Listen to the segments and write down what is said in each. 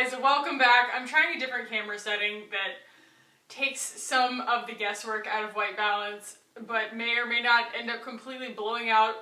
guys, welcome back. I'm trying a different camera setting that takes some of the guesswork out of white balance, but may or may not end up completely blowing out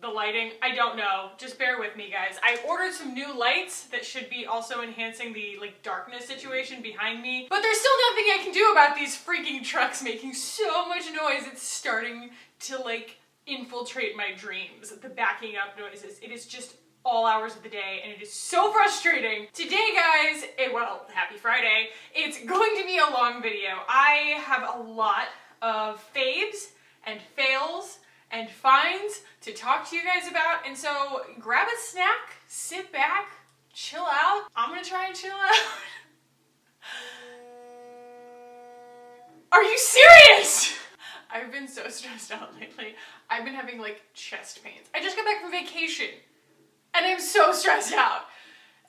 the lighting. I don't know. Just bear with me, guys. I ordered some new lights that should be also enhancing the darkness situation behind me, but there's still nothing I can do about these freaking trucks making so much noise. It's starting to infiltrate my dreams. The backing up noises. It is just all hours of the day, and it is so frustrating. Today, guys, well, happy Friday. It's going to be a long video. I have a lot of faves and fails and finds to talk to you guys about, and so grab a snack, sit back, chill out. I'm gonna try and chill out. Are you serious? I've been so stressed out lately. I've been having chest pains. I just got back from vacation and I'm so stressed out.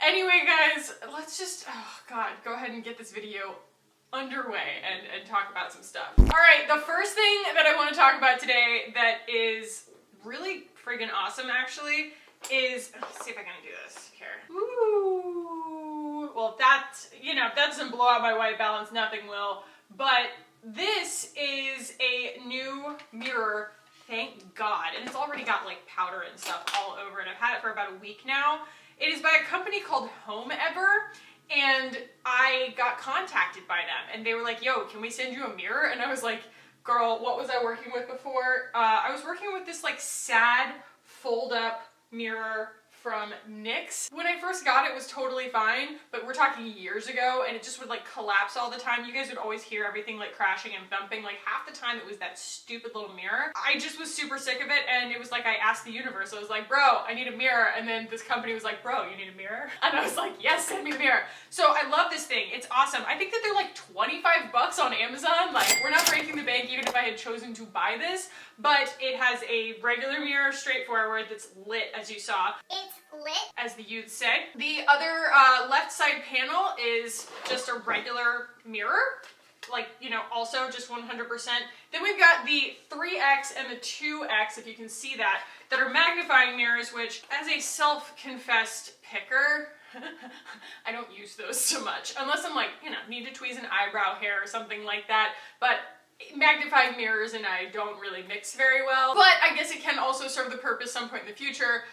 Anyway, guys, let's just, go ahead and get this video underway and talk about some stuff. All right, the first thing that I want to talk about today that is really friggin' awesome, actually, is, let's see if I can do this here. Ooh, well, if that doesn't blow out my white balance, nothing will. But this is a new mirror, thank God, and it's already got powder and stuff all over it. I've had it for about a week now. It is by a company called Mcevoy, and I got contacted by them, and they were like, yo, can we send you a mirror? And I was like, girl, what was I working with before? I was working with this sad fold-up mirror from NYX. When I first got it, it was totally fine, but we're talking years ago, and it just would collapse all the time. You guys would always hear everything crashing and thumping. Half the time it was that stupid little mirror. I just was super sick of it, and it was I asked the universe. I was like, bro, I need a mirror, and then this company was like, bro, you need a mirror? And I was like, yes, send me a mirror. So I love this thing. It's awesome. I think that they're 25 bucks on Amazon. We're not breaking the bank even if I had chosen to buy this, but it has a regular mirror, straightforward, that's lit, as you saw. It's lit, as the youth say. The other left side panel is just a regular mirror, also just 100%. Then we've got the 3X and the 2X, if you can see that are magnifying mirrors, which, as a self-confessed picker, I don't use those so much, unless I'm need to tweeze an eyebrow hair or something like that, but magnifying mirrors and I don't really mix very well. But I guess it can also serve the purpose some point in the future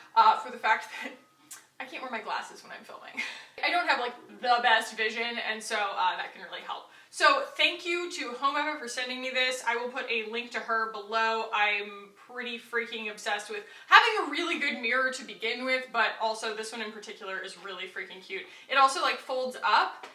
for the fact that I can't wear my glasses when I'm filming. I don't have the best vision, and so that can really help. So thank you to Mcevoy for sending me this. I will put a link to her below. I'm pretty freaking obsessed with having a really good mirror to begin with, but also this one in particular is really freaking cute. It also folds up,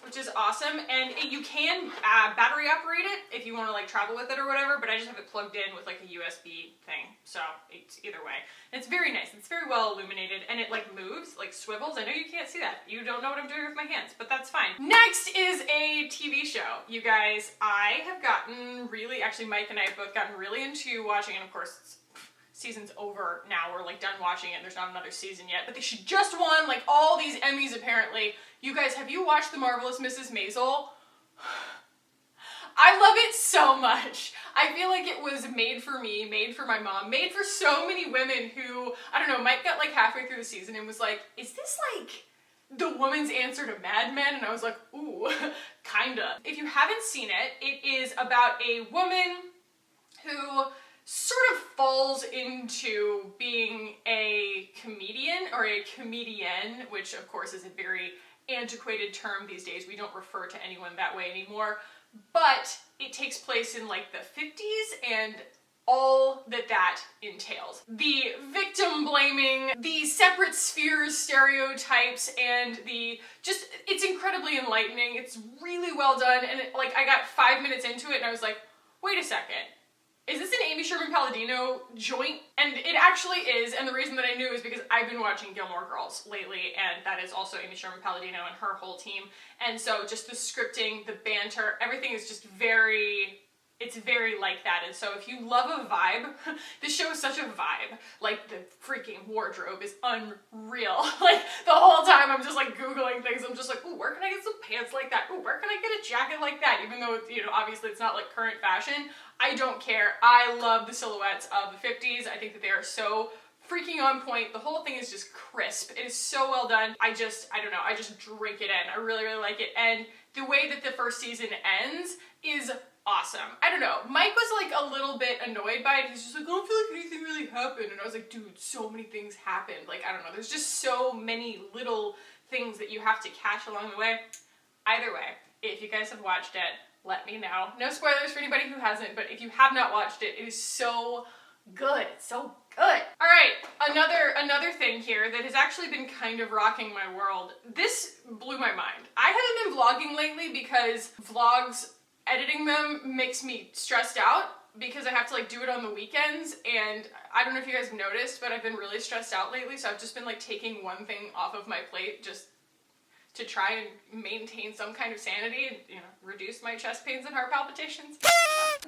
which is awesome, and you can battery operate it if you want to travel with it or whatever, but I just have it plugged in with a USB thing, so it's either way. And it's very nice. It's very well illuminated, and it moves, swivels. I know you can't see that. You don't know what I'm doing with my hands, but that's fine. Next is a TV show. You guys, I have gotten actually Mike and I have both gotten really into watching, and of course it's season's over now. We're done watching it. There's not another season yet, but she just won all these Emmys apparently. You guys, have you watched The Marvelous Mrs. Maisel? I love it so much. I feel like it was made for me, made for my mom, made for so many women who, I don't know, Mike got halfway through the season and was like, is this the woman's answer to Mad Men? And I was like, ooh, kinda. If you haven't seen it, it is about a woman who sort of falls into being a comedian or a comedienne, which of course is a very antiquated term these days. We don't refer to anyone that way anymore, but it takes place in the 50s and all that entails. The victim blaming, the separate spheres stereotypes, and it's incredibly enlightening. It's really well done, and I got 5 minutes into it and I was like, wait a second. Is this an Amy Sherman-Palladino joint? And it actually is, and the reason that I knew is because I've been watching Gilmore Girls lately, and that is also Amy Sherman-Palladino and her whole team. And so just the scripting, the banter, everything is just it's very like that. And so if you love a vibe, this show is such a vibe. The freaking wardrobe is unreal. The whole time I'm just Googling things. I'm just ooh, where can I get some pants like that? Ooh, where can I get a jacket like that? Even though it's, obviously it's not current fashion. I don't care. I love the silhouettes of the 50s. I think that they are so freaking on point. The whole thing is just crisp. It is so well done. I don't know, I just drink it in. I really, really like it. And the way that the first season ends is awesome. I don't know, Mike was like a little bit annoyed by it. He's just like, I don't feel like anything really happened. And I was like, dude, so many things happened. Like, I don't know, there's just so many little things that you have to catch along the way. Either way, if you guys have watched it, let me know. No spoilers for anybody who hasn't, but if you have not watched it, it is so good. It's so good. All right, another thing here that has actually been kind of rocking my world. This blew my mind. I haven't been vlogging lately because vlogs, editing them makes me stressed out because I have to like do it on the weekends, and I don't know if you guys have noticed, but I've been really stressed out lately, so I've just been like taking one thing off of my plate just to try and maintain some kind of sanity and, you know, reduce my chest pains and heart palpitations.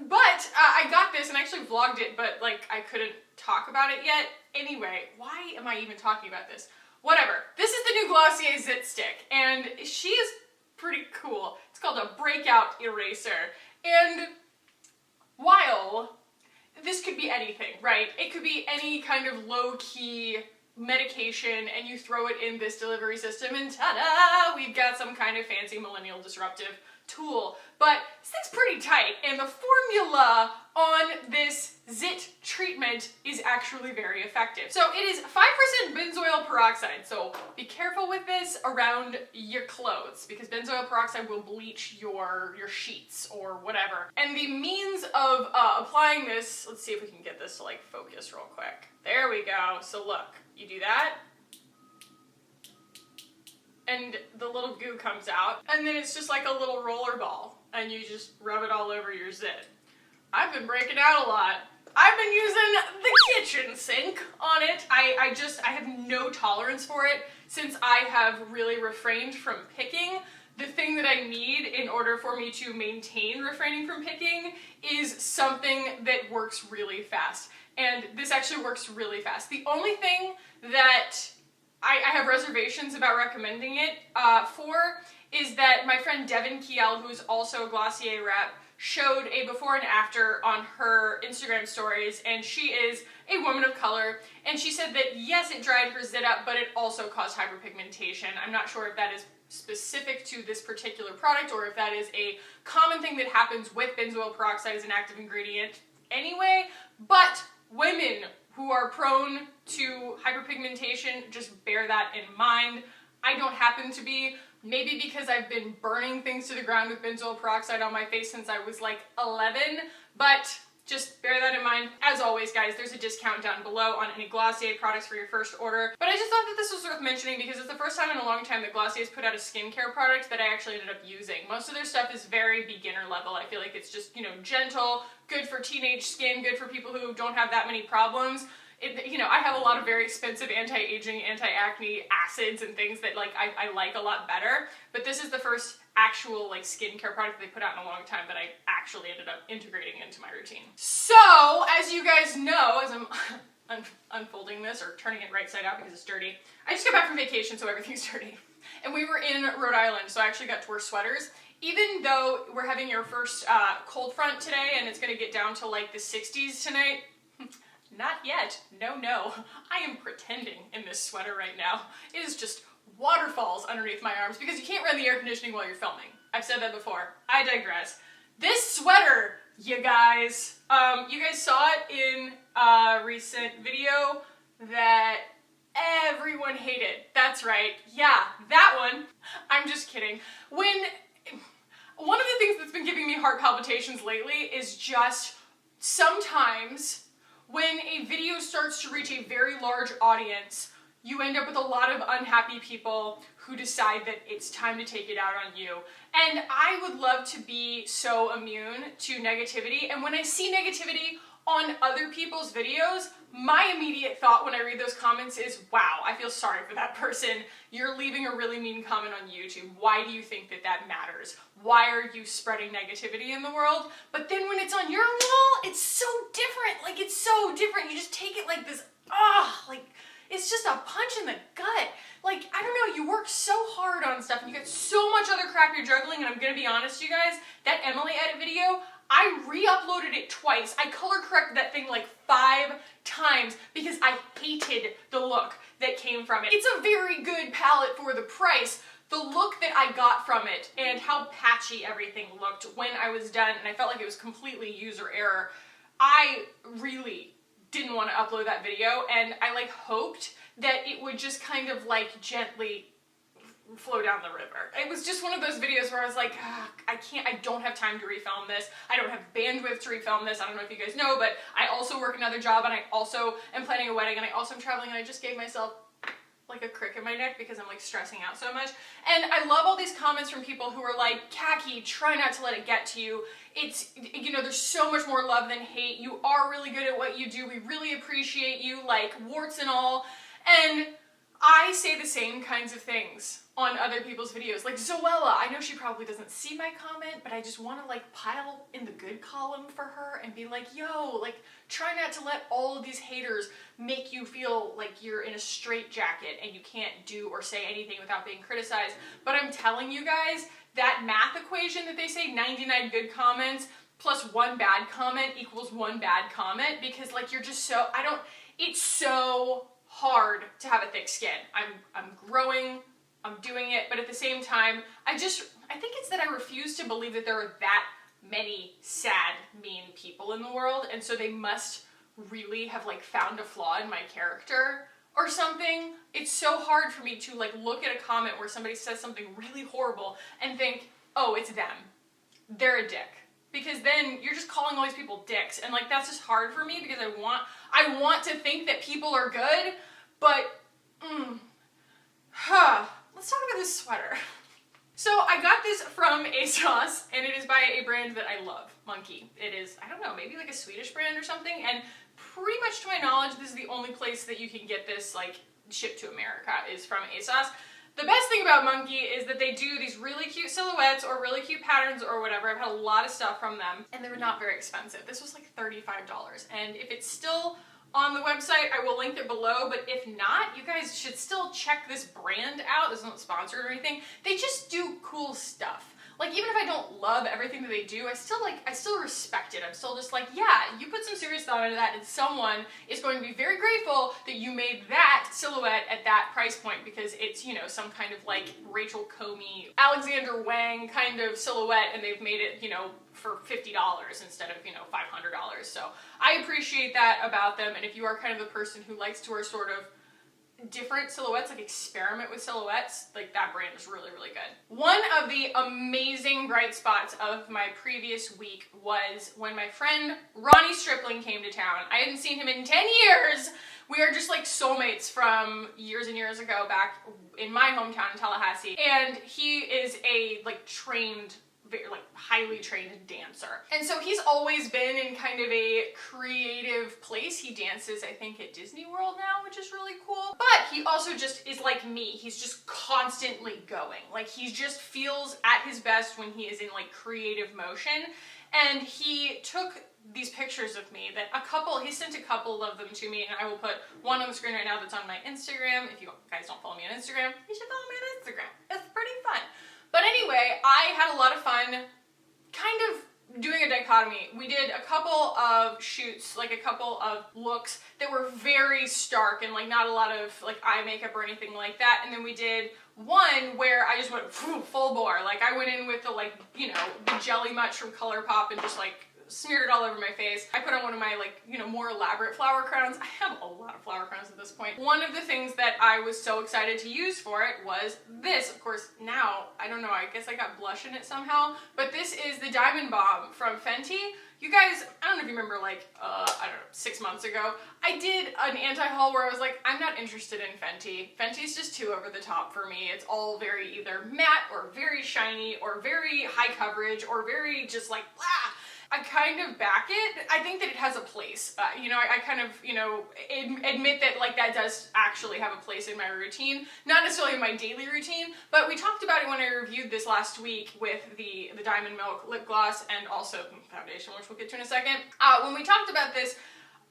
But I got this and I actually vlogged it, but like I couldn't talk about it yet. Anyway, why am I even talking about this? Whatever. This is the new Glossier Zit Stick, and she is pretty cool. It's called a Breakout Eraser. And while this could be anything, right? It could be any kind of low-key medication, and you throw it in this delivery system and ta-da! We've got some kind of fancy millennial disruptive tool. But this thing's pretty tight, and the formula on this Zit treatment is actually very effective. So it is 5% benzoyl peroxide, so be careful with this around your clothes, because benzoyl peroxide will bleach your sheets or whatever. And the means of applying this, let's see if we can get this to like focus real quick. There we go. So look, you do that, and the little goo comes out, and then it's just like a little roller ball, and you just rub it all over your zit. I've been breaking out a lot. I've been using the kitchen sink on it. I have no tolerance for it since I have really refrained from picking. The thing that I need in order for me to maintain refraining from picking is something that works really fast. And this actually works really fast. The only thing that I have reservations about recommending it for is that my friend Devin Kiel, who's also a Glossier rep, showed a before and after on her Instagram stories, and she is a woman of color, and she said that yes, it dried her zit up, but it also caused hyperpigmentation. I'm not sure if that is specific to this particular product or if that is a common thing that happens with benzoyl peroxide as an active ingredient anyway, but women who are prone to hyperpigmentation, just bear that in mind. I don't happen to be, maybe because I've been burning things to the ground with benzoyl peroxide on my face since I was like 11, but just bear that in mind. As always, guys, there's a discount down below on any Glossier products for your first order. But I just thought that this was worth mentioning because it's the first time in a long time that Glossier's put out a skincare product that I actually ended up using. Most of their stuff is very beginner level. I feel like it's just, you know, gentle, good for teenage skin, good for people who don't have that many problems. You know, I have a lot of very expensive anti-aging, anti-acne acids and things that like I like a lot better, but this is the first actual like skincare product they put out in a long time that I actually ended up integrating into my routine. So, as you guys know, as I'm unfolding this or turning it right side out because it's dirty, I just got back from vacation, so everything's dirty. And we were in Rhode Island, so I actually got to wear sweaters. Even though we're having your first cold front today and it's gonna get down to like the 60s tonight, not yet. No. I am pretending in this sweater right now. It is just waterfalls underneath my arms because you can't run the air conditioning while you're filming. I've said that before. I digress. This sweater, you guys saw it in a recent video that everyone hated. That's right. Yeah, that one. I'm just kidding. One of the things that's been giving me heart palpitations lately is just sometimes when a video starts to reach a very large audience, you end up with a lot of unhappy people who decide that it's time to take it out on you. And I would love to be so immune to negativity, and when I see negativity on other people's videos, my immediate thought when I read those comments is, wow, I feel sorry for that person. You're leaving a really mean comment on YouTube. Why do you think that that matters? Why are you spreading negativity in the world? But then when it's on your wall, it's so different. Like, it's so different. You just take it like this, like, it's just a punch in the gut. Like, I don't know, you work so hard on stuff and you get so much other crap you're juggling, and I'm gonna be honest, you guys, that Emily edit video, I re-uploaded it twice. I color corrected that thing like 5 times because I hated the look that came from it. It's a very good palette for the price. The look that I got from it and how patchy everything looked when I was done, and I felt like it was completely user error, I really didn't want to upload that video, and I like hoped that it would just kind of like gently flow down the river. It was just one of those videos where I was like, I don't have time to refilm this. I don't have bandwidth to refilm this. I don't know if you guys know, but I also work another job, and I also am planning a wedding, and I also am traveling, and I just gave myself like a crick in my neck because I'm like stressing out so much. And I love all these comments from people who are like, Khaki, try not to let it get to you. It's, you know, there's so much more love than hate. You are really good at what you do. We really appreciate you, like warts and all. And I say the same kinds of things on other people's videos. Like Zoella, I know she probably doesn't see my comment, but I just want to like pile in the good column for her and be like, yo, like try not to let all of these haters make you feel like you're in a straitjacket and you can't do or say anything without being criticized. But I'm telling you guys, that math equation that they say 99 good comments plus 1 bad comment equals 1 bad comment, because like you're just so, it's so hard to have a thick skin. I'm growing, I'm doing it, but at the same time, I think it's that I refuse to believe that there are that many sad, mean people in the world, and so they must really have like found a flaw in my character or something. It's so hard for me to like look at a comment where somebody says something really horrible and think, oh, it's them. They're a dick. Because then you're just calling all these people dicks, and like that's just hard for me because I want to think that people are good, but let's talk about this sweater. So I got this from ASOS, and it is by a brand that I love, Monkey. It is, I don't know, maybe like a Swedish brand or something, and pretty much to my knowledge, this is the only place that you can get this like shipped to America is from ASOS. The best thing about Monkey is that they do these really cute silhouettes or really cute patterns or whatever. I've had a lot of stuff from them, and they were not very expensive. This was like $35, and if it's still on the website, I will link it below, but if not, you guys should still check this brand out. This isn't sponsored or anything. They just do cool stuff. Like, even if I don't love everything that they do, I still respect it. I'm still just like, yeah, you put some serious thought into that, and someone is going to be very grateful that you made that silhouette at that price point, because it's, you know, some kind of like Rachel Comey, Alexander Wang kind of silhouette, and they've made it, you know, for $50 instead of, you know, $500. So I appreciate that about them, and if you are kind of the person who likes to wear sort of different silhouettes, like experiment with silhouettes, like that brand is really, really good. One of the amazing bright spots of my previous week was when my friend Ronnie Stripling came to town. I hadn't seen him in 10 years. We are just like soulmates from years and years ago back in my hometown in Tallahassee. And he is a like trained, like highly trained dancer. And so he's always been in kind of a creative place. He dances, I think, at Disney World now, which is really cool. But he also just is like me. He's just constantly going. Like, he just feels at his best when he is in like creative motion. And he took these pictures of me that he sent a couple of them to me, and I will put one on the screen right now that's on my Instagram. If you guys don't follow me on Instagram, you should follow me on Instagram. It's pretty fun. But anyway, I had a lot of fun kind of doing a dichotomy. We did a couple of shoots, like a couple of looks that were very stark and like not a lot of like eye makeup or anything like that. And then we did one where I just went full bore. Like, I went in with the like, you know, the Jelly Much from ColourPop and just like smeared it all over my face. I put on one of my like, you know, more elaborate flower crowns. I have a lot of flower crowns at this point. One of the things that I was so excited to use for it was this. Of course, now, I don't know, I guess I got blush in it somehow, but this is the Diamond Bomb from Fenty. You guys, I don't know if you remember, like, I don't know, 6 months ago, I did an anti-haul where I was like, I'm not interested in Fenty. Fenty's just too over the top for me. It's all very either matte or very shiny or very high coverage or very just like, blah. I kind of back it. I think that it has a place. You know, I kind of, you know, admit that like that does actually have a place in my routine. Not necessarily in my daily routine, but we talked about it when I reviewed this last week with the Diamond Milk lip gloss and also foundation, which we'll get to in a second. When we talked about this,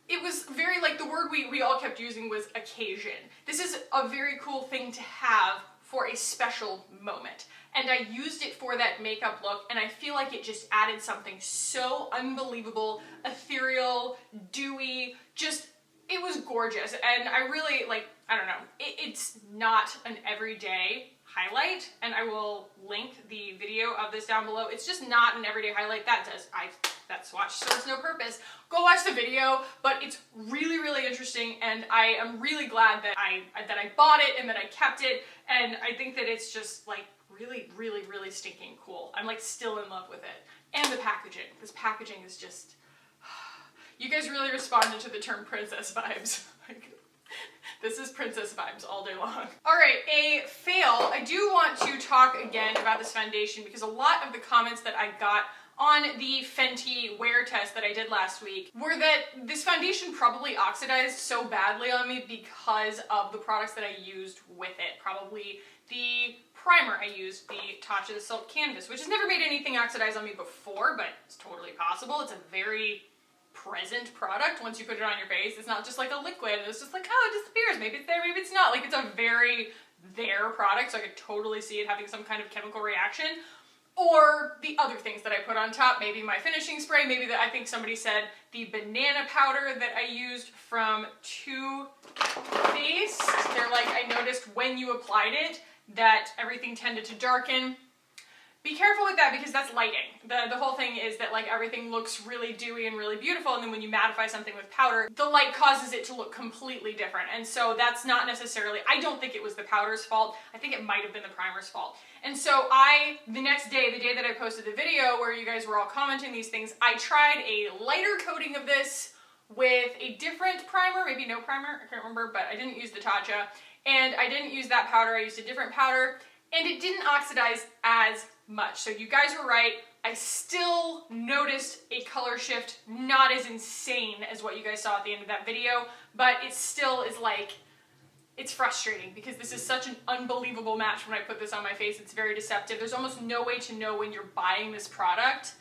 it was very like the word we all kept using was occasion. This is a very cool thing to have for a special moment. And I used it for that makeup look, and I feel like it just added something so unbelievable, ethereal, dewy, just, it was gorgeous. And I really, like, I don't know, it's not an everyday highlight, and I will link the video of this down below. It's just not an everyday highlight. That swatch serves no purpose. Go watch the video, but it's really, really interesting, and I am really glad that I bought it and that I kept it, and I think that it's just like really, really, really stinking cool. I'm like still in love with it. And the packaging. This packaging is just, you guys really responded to the term princess vibes. This is princess vibes all day long. All right, a fail. I do want to talk again about this foundation because a lot of the comments that I got on the Fenty wear test that I did last week were that this foundation probably oxidized so badly on me because of the products that I used with it. Probably the primer I used, the Tatcha Silk Canvas, which has never made anything oxidize on me before, but it's totally possible. It's a very present product once you put it on your face. It's not just like a liquid and it's just like, oh, it disappears. Maybe it's there, maybe it's not. Like, it's a very there product, so I could totally see it having some kind of chemical reaction. Or the other things that I put on top, maybe my finishing spray, maybe I think somebody said the banana powder that I used from Too Faced. They're like, I noticed when you applied it that everything tended to darken. Be careful with that because that's lighting. The whole thing is that like everything looks really dewy and really beautiful, and then when you mattify something with powder, the light causes it to look completely different. And so that's not necessarily, I don't think it was the powder's fault. I think it might have been the primer's fault. And so the next day, the day that I posted the video where you guys were all commenting these things, I tried a lighter coating of this with a different primer, maybe no primer, I can't remember, but I didn't use the Tatcha, and I didn't use that powder, I used a different powder, and it didn't oxidize as much. So you guys were right. I still noticed a color shift, not as insane as what you guys saw at the end of that video, but it still is like, it's frustrating because this is such an unbelievable match when I put this on my face. It's very deceptive. There's almost no way to know when you're buying this product,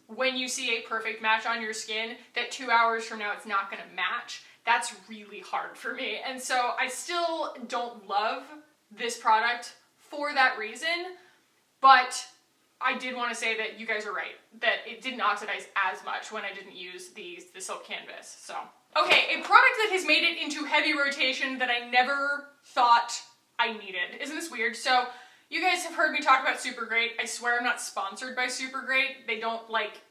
when you see a perfect match on your skin, that 2 hours from now it's not gonna match. That's really hard for me. And so I still don't love this product for that reason, but I did want to say that you guys are right, that it didn't oxidize as much when I didn't use the silk canvas. So, okay, a product that has made it into heavy rotation that I never thought I needed. Isn't this weird? So, you guys have heard me talk about Supergreat. I swear I'm not sponsored by Supergreat. They don't, like,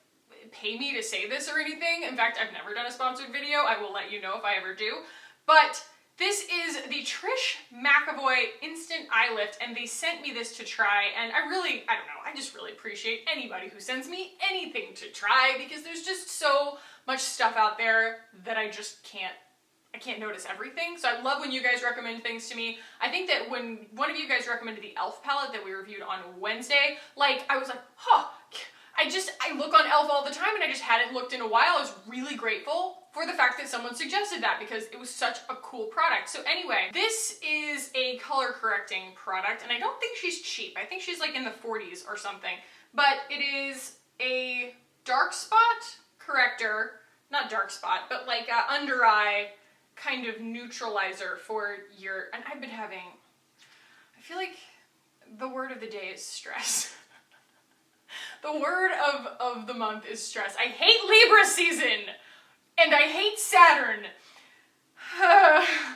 pay me to say this or anything. In fact, I've never done a sponsored video. I will let you know if I ever do. But this is the Trish Mcevoy Instant Eye Lift, and they sent me this to try, and I don't know, I just really appreciate anybody who sends me anything to try, because there's just so much stuff out there that I can't notice everything. So I love when you guys recommend things to me. I think that when one of you guys recommended the e.l.f. palette that we reviewed on Wednesday, like, I was like, huh, I look on e.l.f. all the time and I just hadn't looked in a while. I was really grateful for the fact that someone suggested that because it was such a cool product. So anyway, this is a color correcting product, and I don't think she's cheap. I think she's like in the 40s or something, but it is a dark spot corrector, not dark spot, but like a under eye kind of neutralizer for your, and I feel like the word of the day is stress. The word of the month is stress. I hate Libra season, and I hate Saturn.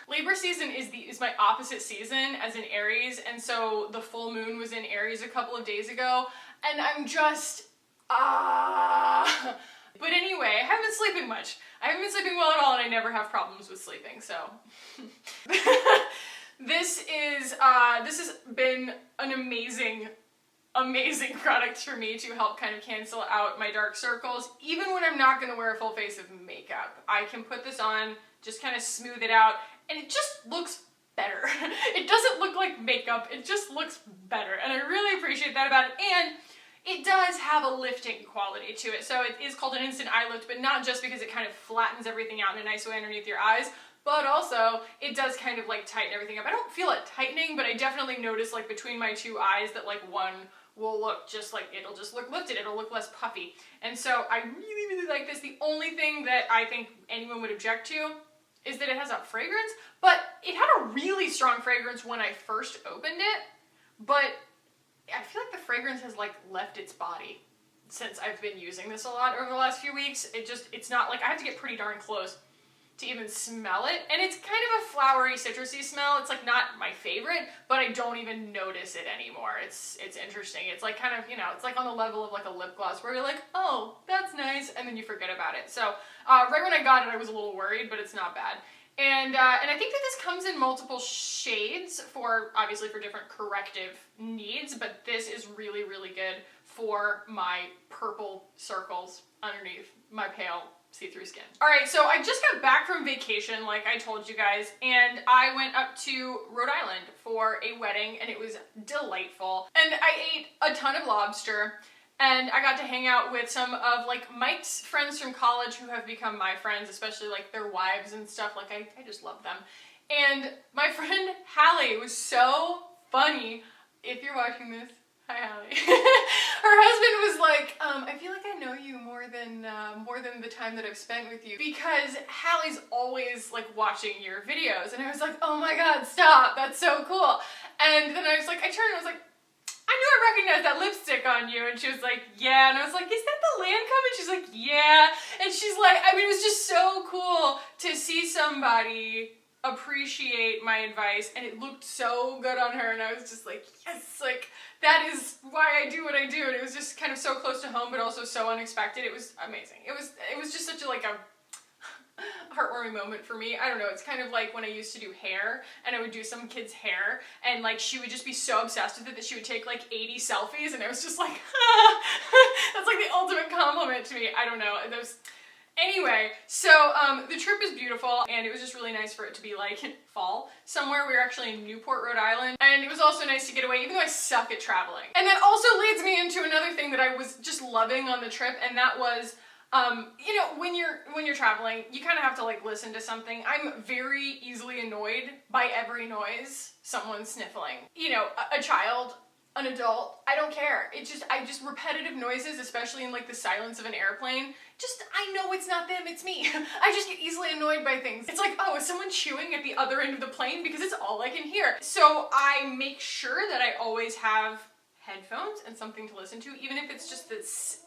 Libra season is my opposite season as in Aries, and so the full moon was in Aries a couple of days ago, and I'm just, But anyway, I haven't been sleeping much. I haven't been sleeping well at all, and I never have problems with sleeping, so. This has been an amazing product for me to help kind of cancel out my dark circles. Even when I'm not going to wear a full face of makeup, I can put this on, just kind of smooth it out, and it just looks better. It doesn't look like makeup, it just looks better, and I really appreciate that about it. And it does have a lifting quality to it. So it is called an instant eye lift, but not just because it kind of flattens everything out in a nice way underneath your eyes, but also it does kind of like tighten everything up. I don't feel it tightening, but I definitely notice like between my two eyes that like one will look just like, it'll just look lifted, it'll look less puffy. And so I really, really like this. The only thing that I think anyone would object to is that it has a fragrance, but it had a really strong fragrance when I first opened it, but fragrance has like left its body since I've been using this a lot over the last few weeks. It's not like, I have to get pretty darn close to even smell it. And it's kind of a flowery, citrusy smell. It's like not my favorite, but I don't even notice it anymore. It's interesting. It's like kind of, you know, it's like on the level of like a lip gloss where you're like, oh, that's nice, and then you forget about it. So right when I got it, I was a little worried, but it's not bad. And I think that this comes in multiple shades for, obviously for different corrective needs, but this is really, really good for my purple circles underneath my pale see-through skin. Alright, so I just got back from vacation, like I told you guys, and I went up to Rhode Island for a wedding, and it was delightful. And I ate a ton of lobster, and I got to hang out with some of like Mike's friends from college who have become my friends, especially like their wives and stuff. Like I just love them. And my friend Hallie was so funny. If you're watching this, hi Hallie. Her husband was like, I feel like I know you more than the time that I've spent with you, because Hallie's always like watching your videos. And I was like, oh my god, stop, that's so cool. And then I was like, I turned and I was like, I knew I recognized that lipstick on you. And she was like, yeah. And I was like, is that the Lancome? And she's like, yeah. And she's like, I mean, it was just so cool to see somebody appreciate my advice, and it looked so good on her, and I was just like, yes, like, that is why I do what I do. And it was just kind of so close to home, but also so unexpected. It was amazing. It was just such a, like, a heartwarming moment for me. I don't know, it's kind of like when I used to do hair, and I would do some kid's hair, and like she would just be so obsessed with it that she would take like 80 selfies, and I was just like, that's like the ultimate compliment to me. I don't know, anyway, so the trip is beautiful, and it was just really nice for it to be like fall somewhere. We were actually in Newport, Rhode Island, and it was also nice to get away, even though I suck at traveling. And that also leads me into another thing that I was just loving on the trip, and that was, you know, when you're traveling, you kind of have to like listen to something. I'm very easily annoyed by every noise someone's sniffling. You know, a child, an adult, I don't care. I just repetitive noises, especially in like the silence of an airplane. I know it's not them, it's me. I just get easily annoyed by things. It's like, oh, is someone chewing at the other end of the plane? Because it's all I can hear. So I make sure that I always have headphones and something to listen to, even if it's just this.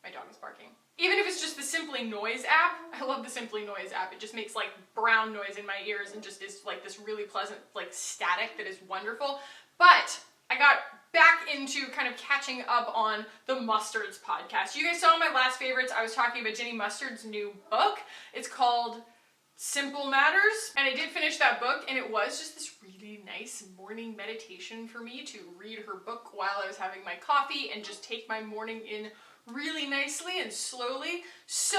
My dog is barking. Even if it's just the Simply Noise app. I love the Simply Noise app. It just makes like brown noise in my ears and just is like this really pleasant like static that is wonderful. But I got back into kind of catching up on the Mustards podcast. You guys saw my last favorites. I was talking about Jenny Mustard's new book. It's called Simple Matters, and I did finish that book, and it was just this really nice morning meditation for me to read her book while I was having my coffee and just take my morning in really nicely and slowly. So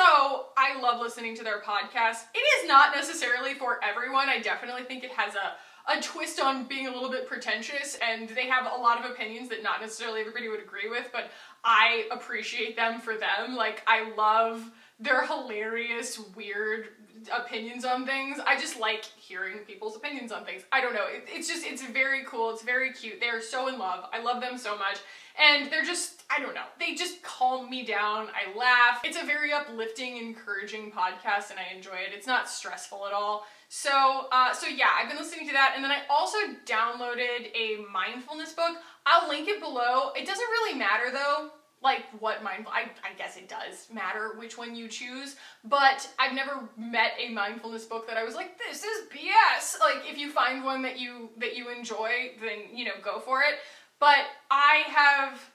I love listening to their podcast. It is not necessarily for everyone. I definitely think it has a twist on being a little bit pretentious, and they have a lot of opinions that not necessarily everybody would agree with, but I appreciate them for them. Like, I love their hilarious, weird opinions on things. I just like hearing people's opinions on things. I don't know. It's very cool. It's very cute. They're so in love. I love them so much. And they're just, I don't know, they just calm me down. I laugh. It's a very uplifting, encouraging podcast, and I enjoy it. It's not stressful at all. So yeah, I've been listening to that, and then I also downloaded a mindfulness book. I'll link it below. It doesn't really matter though, like what I guess it does matter which one you choose, but I've never met a mindfulness book that I was like, this is BS. Like, if you find one that you enjoy, then, you know, go for it. But I have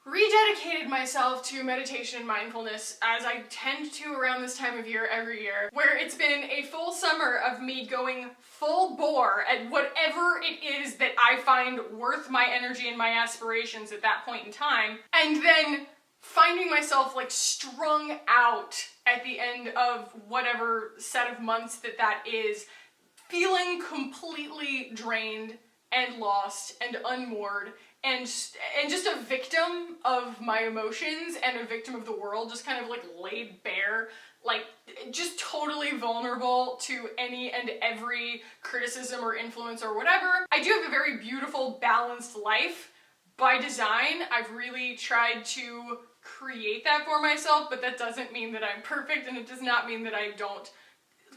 rededicated myself to meditation and mindfulness, as I tend to around this time of year every year, where it's been a full summer of me going full bore at whatever it is that I find worth my energy and my aspirations at that point in time, and then finding myself like strung out at the end of whatever set of months that is, feeling completely drained and lost and unmoored, and just a victim of my emotions and a victim of the world, just kind of like laid bare, like just totally vulnerable to any and every criticism or influence or whatever. I do have a very beautiful, balanced life by design. I've really tried to create that for myself, but that doesn't mean that I'm perfect, and it does not mean that I don't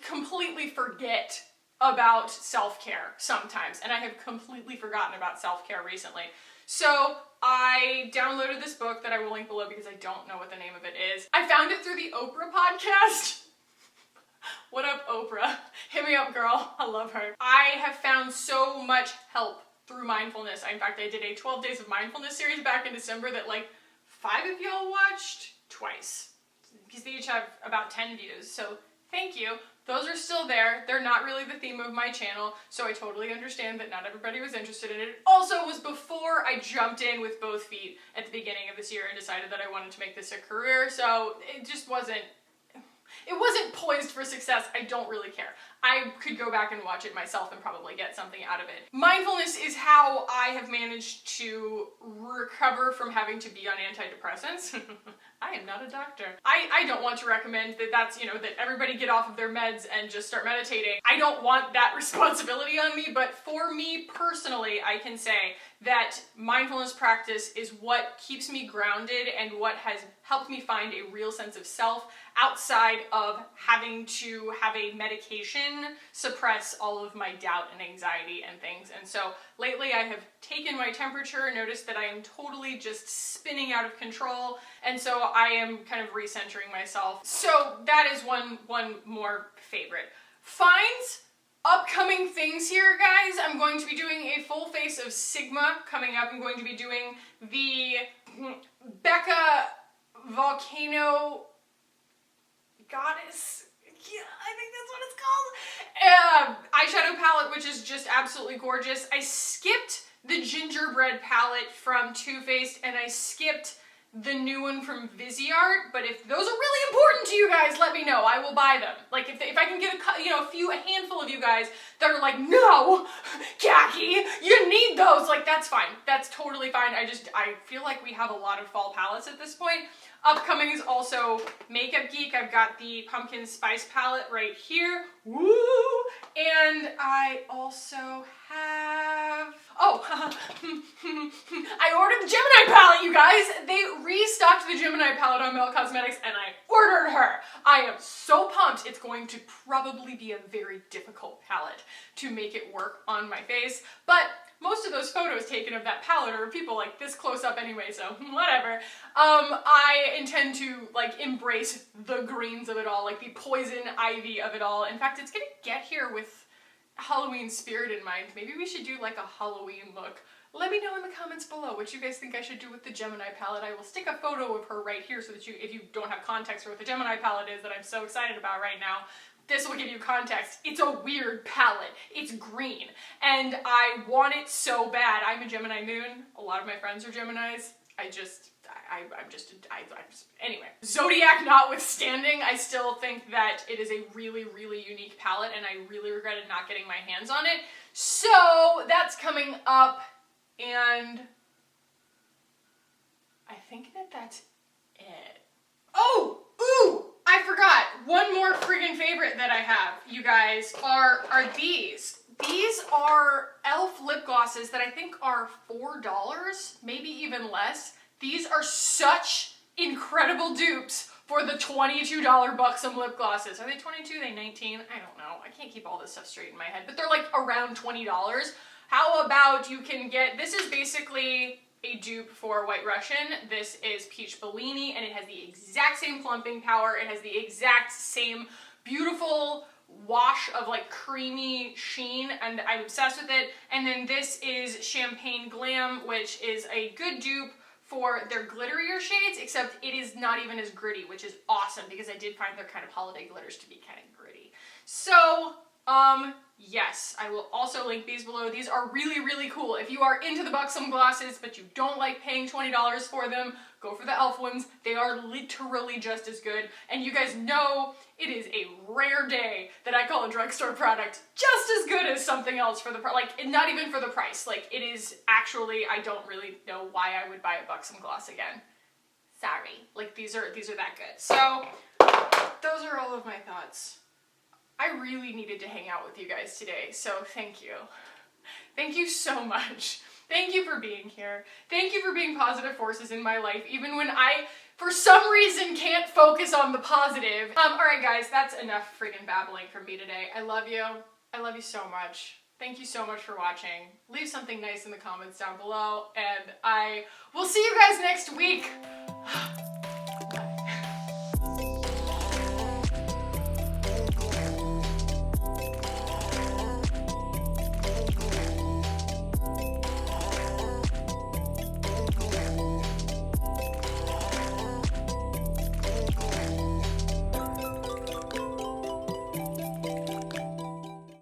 completely forget about self-care sometimes, and I have completely forgotten about self-care recently. So I downloaded this book that I will link below because I don't know what the name of it is. I found it through the Oprah podcast. What up, Oprah? Hit me up, girl. I love her. I have found so much help through mindfulness. In fact, I did a 12 days of mindfulness series back in December that like 5 of y'all watched twice. Because they each have about 10 views, so thank you. Those are still there. They're not really the theme of my channel, so I totally understand that not everybody was interested in it. It also was before I jumped in with both feet at the beginning of this year and decided that I wanted to make this a career, so it just wasn't poised for success. I don't really care. I could go back and watch it myself and probably get something out of it. Mindfulness is how I have managed to recover from having to be on antidepressants. I am not a doctor. I don't want to recommend that that's, you know, that everybody get off of their meds and just start meditating. I don't want that responsibility on me, but for me personally, I can say that mindfulness practice is what keeps me grounded and what has helped me find a real sense of self outside of having to have a medication suppress all of my doubt and anxiety and things. And so lately I have taken my temperature, noticed that I am totally just spinning out of control, and so I am kind of recentering myself. So that is one more favorite. Finds, upcoming things here, guys. I'm going to be doing a full face of Sigma coming up. I'm going to be doing the Becca Volcano Goddess. Yeah, I think that's what it's called. Eyeshadow palette, which is just absolutely gorgeous. I skipped the gingerbread palette from Too Faced, and I skipped the new one from Viseart, but if those are really important to you guys, let me know. I will buy them. Like, if I can get a handful of you guys that are like, no, Khaki, you need those, like, that's fine. That's totally fine. I feel like we have a lot of fall palettes at this point. Upcoming is also Makeup Geek. I've got the Pumpkin Spice palette right here. Woo! And I also have... Oh, I ordered the Gemini palette, you guys. They restocked the Gemini palette on Melt Cosmetics, and I ordered her. I am so pumped. It's going to probably be a very difficult palette to make it work on my face, but most of those photos taken of that palette are people like this close up anyway, so whatever. I intend to like embrace the greens of it all, like the poison ivy of it all. In fact, it's gonna get here with Halloween spirit in mind. Maybe we should do like a Halloween look. Let me know in the comments below what you guys think I should do with the Gemini palette. I will stick a photo of her right here so that if you don't have context for what the Gemini palette is that I'm so excited about right now, this will give you context. It's a weird palette. It's green. And I want it so bad. I'm a Gemini moon. A lot of my friends are Geminis. Anyway. Zodiac notwithstanding, I still think that it is a really, really unique palette, and I really regretted not getting my hands on it. So that's coming up, and I think that that's it. Oh! Ooh! I forgot! One more friggin' favorite that I have, you guys, are these. These are e.l.f. lip glosses that I think are $4, maybe even less. These are such incredible dupes for the $22 Buxom lip glosses. Are they 22? Are they 19? I don't know. I can't keep all this stuff straight in my head, but they're like around $20. How about you can get, this is basically a dupe for White Russian. This is Peach Bellini, and it has the exact same plumping power. It has the exact same beautiful wash of like creamy sheen, and I'm obsessed with it. And then this is Champagne Glam, which is a good dupe for their glitterier shades, except it is not even as gritty, which is awesome because I did find their kind of holiday glitters to be kind of gritty. So, yes, I will also link these below. These are really, really cool. If you are into the Buxom glosses, but you don't like paying $20 for them, go for the e.l.f. ones. They are literally just as good. And you guys know it is a rare day that I call a drugstore product just as good as something else for the price. Like, not even for the price. Like, it is actually, I don't really know why I would buy a Buxom gloss again. Sorry. Like, these are that good. So, those are all of my thoughts. I really needed to hang out with you guys today, so thank you. Thank you so much. Thank you for being here. Thank you for being positive forces in my life, even when I, for some reason, can't focus on the positive. Alright guys, that's enough friggin' babbling from me today. I love you. I love you so much. Thank you so much for watching. Leave something nice in the comments down below, and I will see you guys next week.